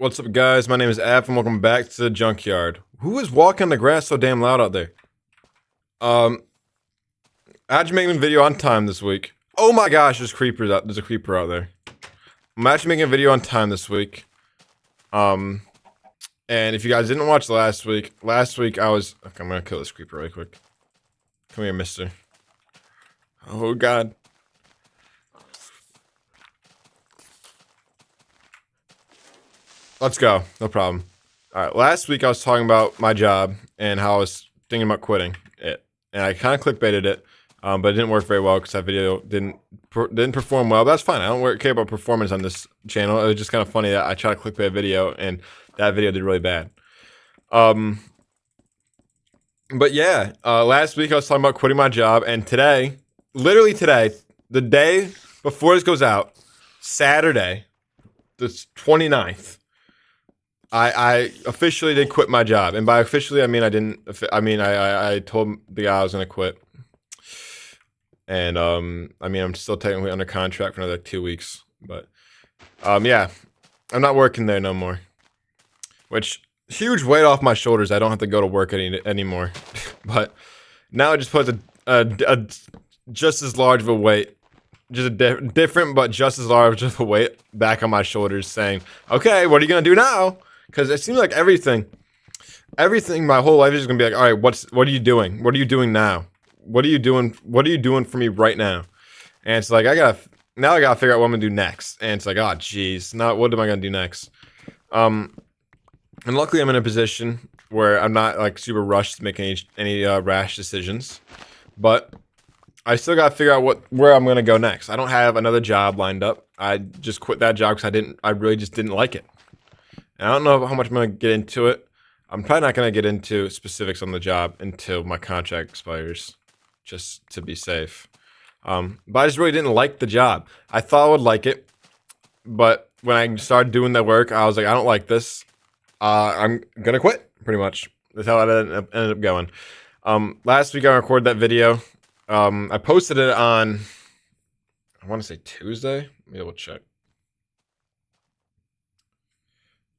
What's up, guys? My name is Af, and welcome back to the junkyard. Who is walking the grass so damn loud out there? Um, how'd you make a video on time this week? Oh my gosh, there's creepers out. There's a creeper out there. I'm actually making a video on time this week. And if you guys didn't watch last week I was. Okay, I'm gonna kill this creeper really quick. Come here, mister. Oh god. Let's go. No problem. Alright, last week I was talking about my job and how I was thinking about quitting it. And I kind of clickbaited it, but it didn't work very well because that video didn't perform well. But that's fine. I don't care about performance on this channel. It was just kind of funny that I tried to clickbait a video and that video did really bad. But yeah, last week I was talking about quitting my job, and today, literally today, the day before this goes out, Saturday, the 29th, I officially did quit my job, and by officially I mean I told the guy I was gonna quit, and I mean I'm still technically under contract for another 2 weeks, but yeah, I'm not working there no more, which huge weight off my shoulders. I don't have to go to work anymore, but now it just puts a just as large of a weight, just a different but just as large of a weight back on my shoulders, saying, okay, what are you gonna do now? Because it seems like everything my whole life is gonna be like, all right, what are you doing? What are you doing now? What are you doing? What are you doing for me right now? And it's like I gotta figure out what I'm gonna do next. And it's like, oh geez, now what am I gonna do next? And luckily I'm in a position where I'm not like super rushed to make any rash decisions, but I still gotta figure out where I'm gonna go next. I don't have another job lined up. I just quit that job because I really just didn't like it. And I don't know how much I'm gonna get into it. I'm probably not gonna get into specifics on the job until my contract expires, just to be safe. But I just really didn't like the job. I thought I would like it, but when I started doing the work, I was like, I don't like this. I'm gonna quit, pretty much. That's how it ended up going. Last week I recorded that video. I posted it on, I want to say Tuesday. Let me double check.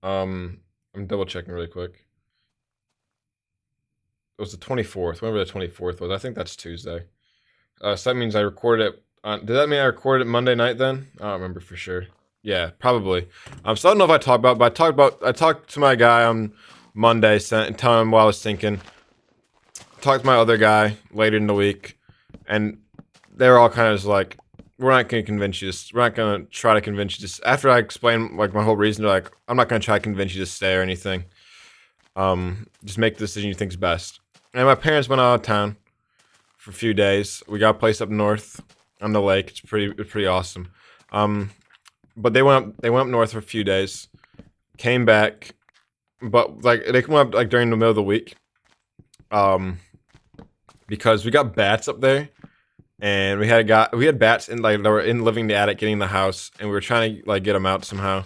I'm double checking really quick. It was the 24th, whenever the 24th was. I think that's Tuesday. So that means I recorded it on, did that mean I recorded it Monday night then? I don't remember for sure. Yeah, probably. So I don't know if I talked about, but I talked to my guy on Monday, telling him what I was thinking. Talked to my other guy later in the week, and they were all kind of just like, we're not going to convince you to, we're not going to try to convince you to, after I explained like my whole reason, they're like, I'm not going to try to convince you to stay or anything. Just make the decision you think's best. And my parents went out of town for a few days. We got a place up north on the lake. It's pretty awesome. But they went up north for a few days, came back, but like they came up like during the middle of the week, because we got bats up there, and we had bats in like they were living in the attic, getting in the house, and we were trying to like get them out somehow,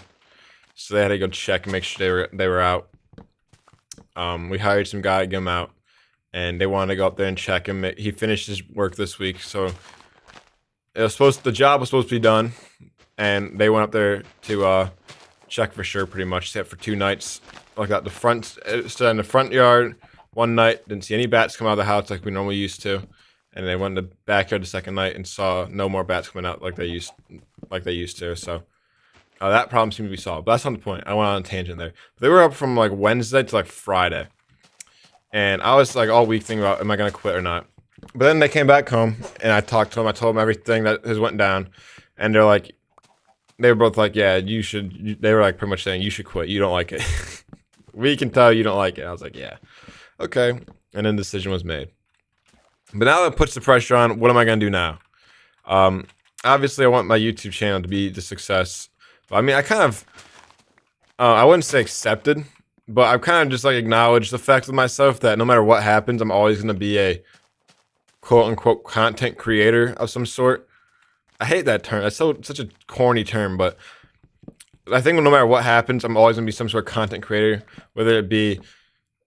so they had to go check and make sure they were out. We hired some guy to get them out, and they wanted to go up there and check him. He finished his work this week, so the job was supposed to be done. And they went up there to check for sure, pretty much. Stayed for 2 nights. Like that, stood in the front yard one night. Didn't see any bats come out of the house like we normally used to. And they went in the backyard the second night and saw no more bats coming out like they used to. So that problem seemed to be solved. But that's not the point. I went on a tangent there. They were up from like Wednesday to like Friday, and I was like all week thinking about, am I gonna quit or not? But then they came back home, and I talked to them. I told them everything that has went down, and they were both like, yeah, you should. They were like pretty much saying, you should quit. You don't like it. We can tell you don't like it. I was like, yeah, okay. And then the decision was made. But now that puts the pressure on, what am I going to do now? Obviously, I want my YouTube channel to be the success. But, I mean, I kind of, I wouldn't say accepted, but I've kind of just like acknowledged the fact with myself that no matter what happens, I'm always going to be a quote-unquote content creator of some sort. I hate that term. That's such a corny term, but I think no matter what happens, I'm always gonna be some sort of content creator. Whether it be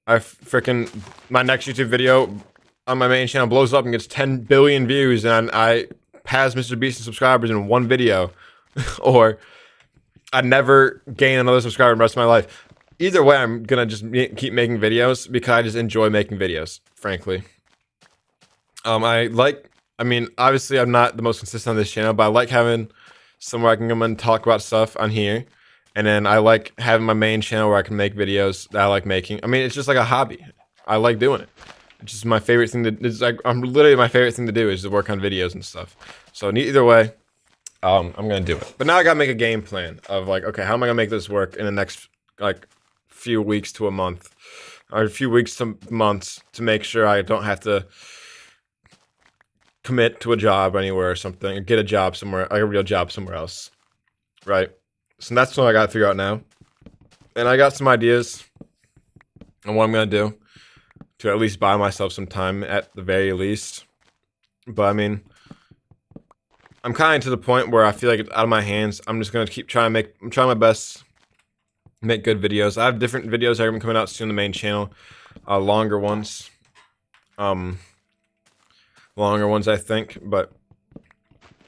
my next YouTube video on my main channel blows up and gets 10 billion views, and I pass Mr. Beast in subscribers in one video, or I'd never gain another subscriber in the rest of my life. Either way, I'm gonna just keep making videos because I just enjoy making videos, frankly. I mean, obviously I'm not the most consistent on this channel, but I like having somewhere I can come and talk about stuff on here. And then I like having my main channel where I can make videos that I like making. I mean, it's just like a hobby. I like doing it. It's just my favorite thing it's like, I'm literally my favorite thing to do is to work on videos and stuff. So either way, I'm gonna do it. But now I gotta make a game plan of like, okay, how am I gonna make this work in the next like few weeks to a month, or a few weeks to months, to make sure I don't have to commit to a job anywhere or something, or get a job somewhere, like a real job somewhere else, right? So that's what I gotta figure out now. And I got some ideas on what I'm gonna do to at least buy myself some time at the very least. But I mean, I'm kind of to the point where I feel like it's out of my hands. I'm just gonna keep trying to I'm trying my best to make good videos. I have different videos that are coming out soon on the main channel, longer ones, I think. But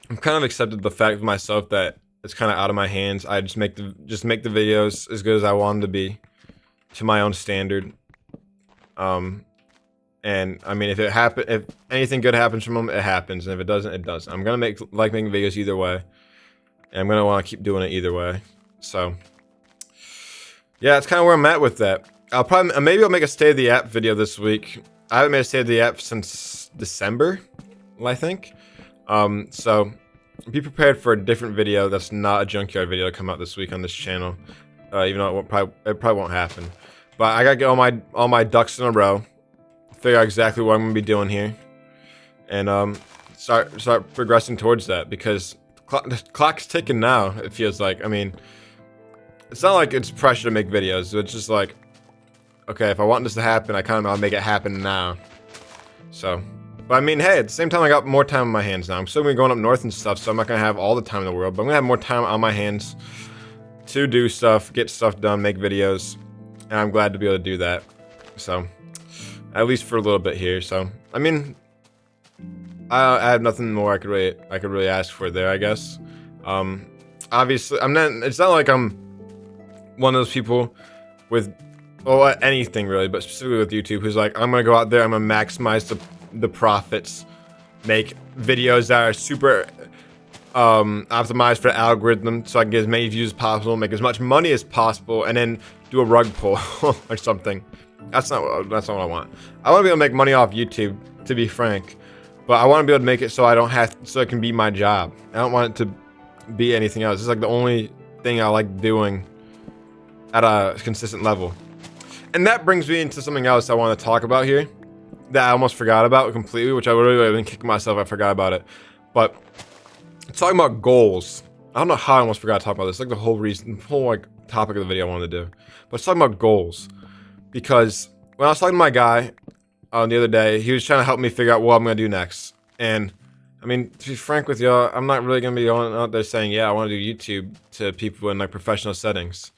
I'm kind of accepted the fact of myself that it's kind of out of my hands. I just make the videos as good as I want them to be, to my own standard. And I mean, if anything good happens from them, it happens, and if it doesn't, it doesn't. I'm gonna like making videos either way, and I'm gonna want to keep doing it either way. So yeah, that's kind of where I'm at with that. Maybe I'll make a state of the app video this week. I haven't made a state of the app since December, I think. So be prepared for a different video that's not a junkyard video to come out this week on this channel. Even though it probably won't happen. But I gotta get all my ducks in a row, figure out exactly what I'm gonna be doing here, and start progressing towards that, because the clock's ticking now. It feels like. I mean, it's not like it's pressure to make videos. It's just like, okay, if I want this to happen, I kind of want to make it happen now. So, but I mean, hey, at the same time, I got more time on my hands now. I'm still gonna be going up north and stuff, so I'm not gonna have all the time in the world, but I'm gonna have more time on my hands to do stuff, get stuff done, make videos, and I'm glad to be able to do that. So, at least for a little bit here. So, I mean, I have nothing more I could really ask for there, I guess. Obviously, it's not like I'm one of those people with, well, anything really, but specifically with YouTube, who's like, I'm gonna go out there, I'm gonna maximize the profits, make videos that are super optimized for the algorithm, so I can get as many views as possible, make as much money as possible, and then do a rug pull or something. That's not what I want. I want to be able to make money off YouTube, to be frank, but I want to be able to make it so so it can be my job. I don't want it to be anything else. It's like the only thing I like doing at a consistent level. And that brings me into something else I want to talk about here that I almost forgot about completely, which I really have been kicking myself. I forgot about it. But talking about goals. I don't know how I almost forgot to talk about this. Like the whole like topic of the video I wanted to do. But it's talking about goals. Because when I was talking to my guy the other day, he was trying to help me figure out what I'm going to do next. And I mean, to be frank with y'all, I'm not really going to be going out there saying, yeah, I want to do YouTube to people in like professional settings.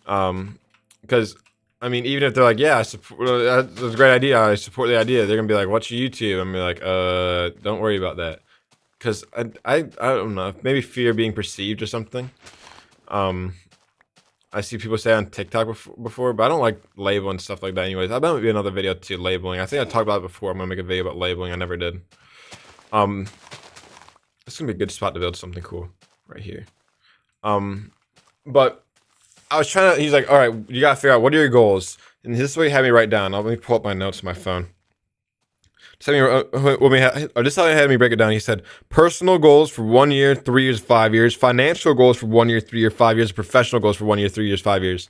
Because I mean, even if they're like, yeah, that's a great idea, I support the idea, they're gonna be like, what's your YouTube? I'm gonna be like, don't worry about that, because I don't know, maybe fear being perceived or something. I see people say on TikTok before, but I don't like labeling stuff like that. Anyways, that might be another video to labeling. I think I talked about it before. I'm gonna make a video about labeling. I never did. It's gonna be a good spot to build something cool right here. But I was trying to, he's like, all right, you gotta figure out what are your goals. And this is what he had me write down. Let me pull up my notes on my phone. This is how he had me break it down. He said, personal goals for 1 year, 3 years, 5 years. Financial goals for 1 year, 3 years, 5 years. Professional goals for 1 year, 3 years, 5 years.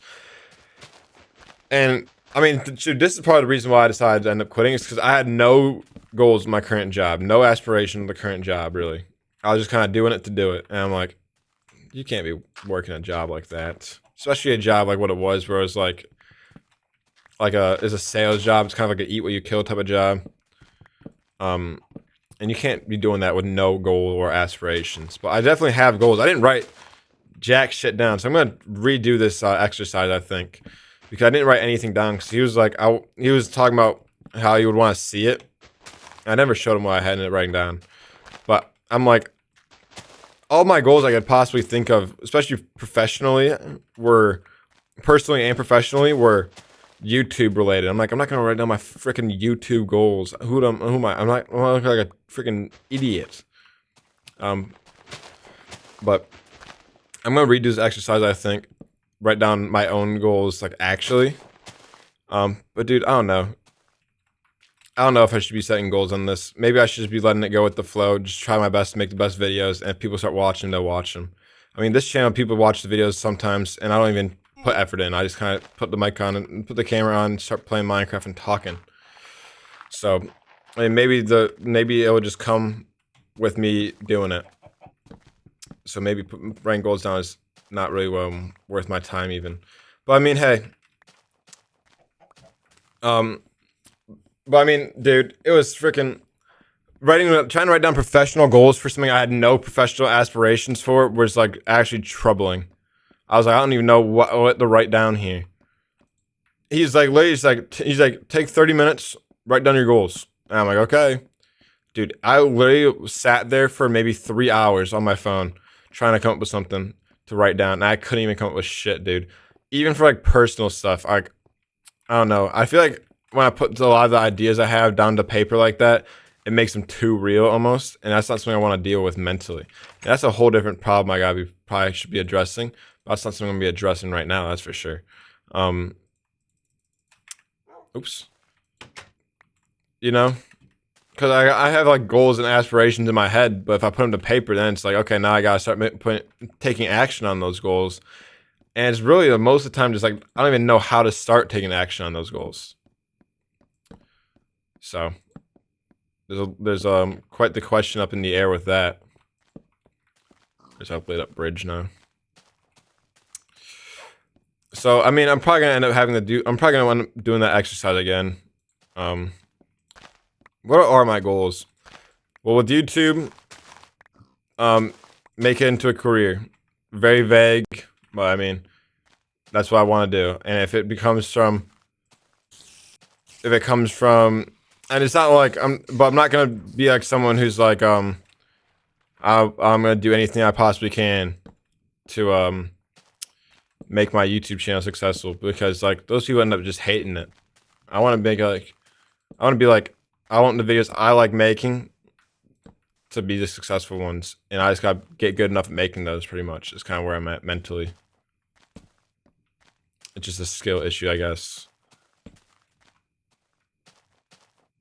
And I mean, dude, this is part of the reason why I decided to end up quitting, is because I had no goals in my current job. No aspiration of the current job, really. I was just kind of doing it to do it. And I'm like, you can't be working a job like that. Especially a job like what it was, where it was like it's a sales job. It's kind of like an eat what you kill type of job. And you can't be doing that with no goal or aspirations. But I definitely have goals. I didn't write jack shit down, so I'm gonna redo this exercise, I think, because I didn't write anything down. Because he was like, he was talking about how he would want to see it. I never showed him what I had in it writing down, but I'm like, all my goals I could possibly think of, especially professionally, were personally and professionally were YouTube related. I'm like, I'm not gonna write down my freaking YouTube goals. Who am I? I'm not. I'm gonna look like a freaking idiot. But I'm gonna redo this exercise. I think write down my own goals, like actually. But dude, I don't know. I don't know if I should be setting goals on this. Maybe I should just be letting it go with the flow. Just try my best to make the best videos, and if people start watching, they'll watch them. I mean, this channel, people watch the videos sometimes, and I don't even put effort in. I just kind of put the mic on and put the camera on and start playing Minecraft and talking. So, I mean, maybe it will just come with me doing it. So maybe writing goals down is not really worth my time even. But I mean, hey. But I mean, dude, it was freaking trying to write down professional goals for something I had no professional aspirations for was like actually troubling. I was like, I don't even know what to write down here. He's like, take 30 minutes, write down your goals. And I'm like, okay. Dude, I literally sat there for maybe 3 hours on my phone trying to come up with something to write down. And I couldn't even come up with shit, dude. Even for like personal stuff, like, I don't know. I feel like when I put a lot of the ideas I have down to paper like that, it makes them too real almost. And that's not something I want to deal with mentally. And that's a whole different problem I probably should be addressing. That's not something I'm going to be addressing right now, that's for sure. Oops. You know? Because I have like goals and aspirations in my head, but if I put them to paper, then it's like, okay, now I got to start taking action on those goals. And it's really, most of the time, just like, I don't even know how to start taking action on those goals. So, there's quite the question up in the air with that. There's a lit up bridge now. So, I mean, I'm probably gonna end up I'm probably gonna end up doing that exercise again. What are my goals? Well, with YouTube, make it into a career. Very vague, but I mean, that's what I want to do. And if it comes from, and it's not like I'm not gonna be like someone who's like, I'm gonna do anything I possibly can to make my YouTube channel successful, because like those people end up just hating it. I want to be like, I want the videos I like making to be the successful ones, and I just gotta get good enough at making those. Pretty much, is kind of where I'm at mentally. It's just a skill issue, I guess.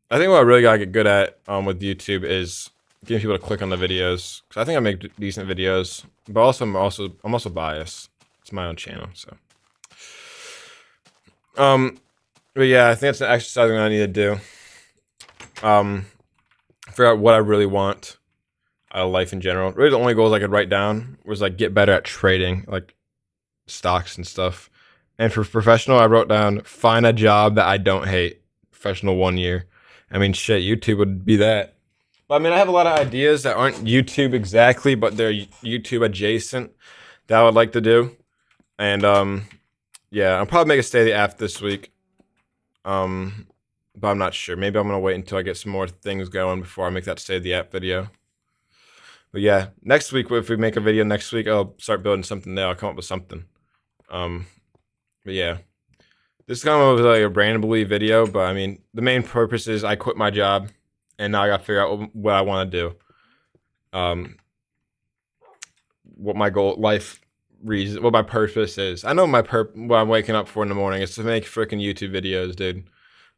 I think what I really gotta get good at with YouTube is getting people to click on the videos, because I think I make decent videos, but also I'm also biased. It's my own channel, so. But yeah, I think that's an exercise I need to do. Figure out what I really want out of life in general. Really, the only goals I could write down was like get better at trading, like stocks and stuff. And for professional, I wrote down find a job that I don't hate. Professional 1 year. I mean, shit, YouTube would be that. But I mean, I have a lot of ideas that aren't YouTube exactly, but they're YouTube adjacent that I would like to do. And yeah, I'll probably make a state of the app this week. But I'm not sure. Maybe I'm gonna wait until I get some more things going before I make that state of the app video. But yeah, next week, if we make a video next week, I'll start building something there. I'll come up with something. But yeah, this is kind of like a randomly video, but I mean, the main purpose is I quit my job, and now I gotta figure out what I want to do. What my what my purpose is. I know what I'm waking up for in the morning is to make freaking YouTube videos, dude.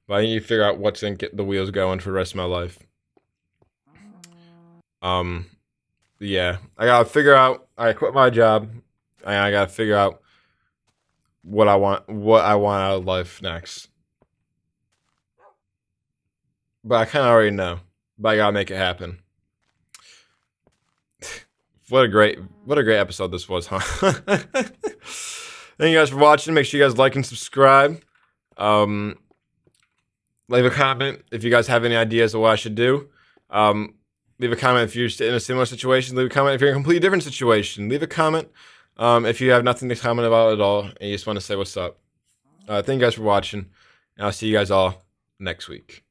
But I need to figure out what's gonna get the wheels going for the rest of my life. Yeah, I gotta figure out. I quit my job, and I gotta figure out what I want out of life next. But I kind of already know. But I gotta make it happen. What a great episode this was, huh? Thank you guys for watching. Make sure you guys like and subscribe. Leave a comment if you guys have any ideas of what I should do. Leave a comment if you're in a similar situation. Leave a comment if you're in a completely different situation. Leave a comment if you have nothing to comment about at all and you just want to say what's up. Thank you guys for watching, and I'll see you guys all next week.